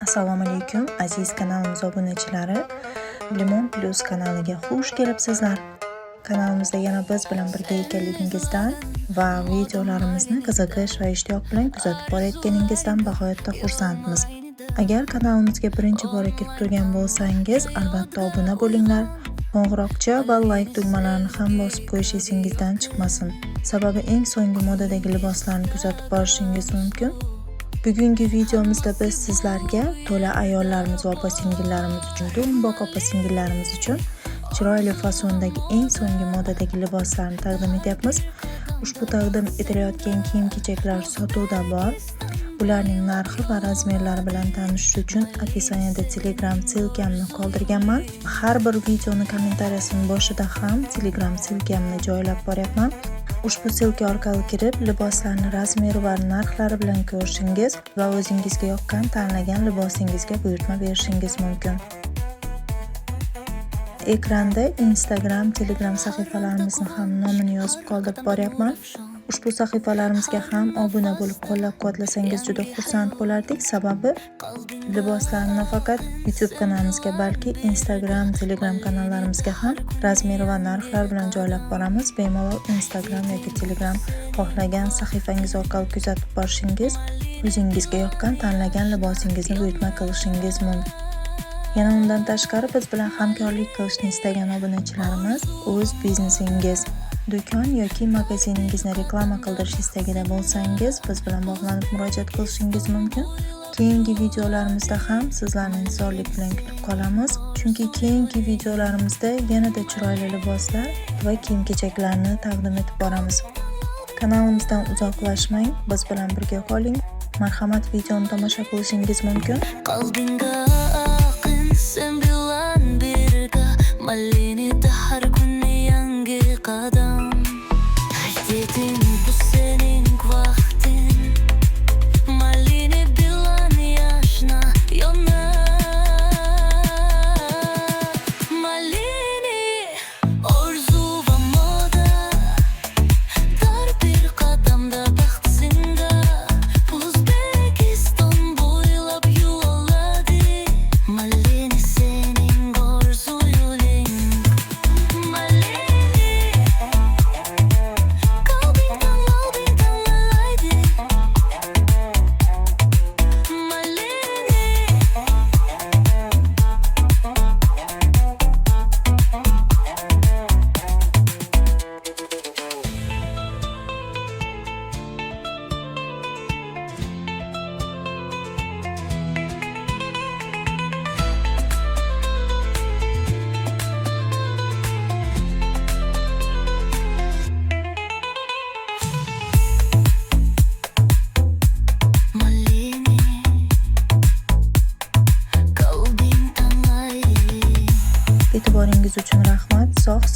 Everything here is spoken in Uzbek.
Assalomu alaykum aziz kanalimiz obunachilari. Limon Plus kanaliga xush kelibsizlar. Kanalimizda yana biz bilan birga ekanligingizdan va videolarimizni qiziqish va ishtiyoq bilan kuzatib borayotganingizdan bag'oyatda xursandmiz. Agar kanalimizga birinchi bor kirib turgan bo'lsangiz, albatta obuna bo'linglar. Qo'ng'iroqcha va like tugmalarini ham bosib qo'yish esingizdan chiqmasin. Sababi eng so'nggi modadagi liboslarni kuzatib borishingiz mumkin. Bugungi videomizda biz sizlarga to'la ayollarimiz va opa-singillarimiz uchun, do'mboq opa-singillarimiz uchun chiroyli fasondagi eng so'nggi modadagi liboslarni taqdim etyapmiz. Ushbu taqdim etilayotgan kiyim-kechaklar sotuvda bor. Ularning narxi va razmerlari bilan tanishish uchun opisaniyada Telegram silkamni qoldirganman. Har bir videoni kommentariyasining boshida ham Telegram silkamni joylab boryapman. Ushbu silka orqali kirib, liboslarni razmeri va narxlari bilan ko'rishingiz va o'zingizga yoqqan tanlagan libosingizga buyurtma berishingiz mumkin. Ekranda Instagram, Telegram sahifalarimizni ham nomini yozib qoldirib boryapman. Ushbu sahifalarimizga ham obuna bo'lib qo'llab-quvvatlasangiz juda xursand bo'lardik. Sababi liboslarni nafaqat YouTube kanalimizga, balki Instagram, Telegram kanallarimizga ham razmeri va narxlar bilan joylab boramiz. Bemalol Instagram yoki Telegram xohlagan sahifangiz orqali kuzatib borishingiz, o'zingizga yoqqan tanlagan libosingizni buyurtma qilishingiz mumkin. Yana undan tashqari biz bilan hamkorlik qilishni istagan obunachilarimiz o'z biznesingiz, do'kon yoki magaziningizni reklama qildirish istagida bo'lsangiz, biz bilan bog'lanib murojaat qilishingiz mumkin. Keyingi videolarimizda ham sizlarni intizorlik bilan kutib qolamiz. Chunki keyingi videolarimizda yanada chiroyli liboslar va kiyim-kechaklarni taqdim etib boramiz. Kanalimizdan uzoqlashmang, biz bilan birga qoling. Marhamat, videoni tomosha qilishingiz mumkin. Qalbinga aqin sen bilan birga Malinida har kuni yangi qadam. Aytding bu sening vaqting. Malini bilan yashna yona. Malini orzu va moda. Dar bir qadamda baxt senga. O'zbekiston bo'ylab yo'lladi. Malini sening orzu yo'ling. Malini qalbingdan malaydi. Malini Malini qalbingdan malaydi. E'tiboringiz uchun rahmat. Sog'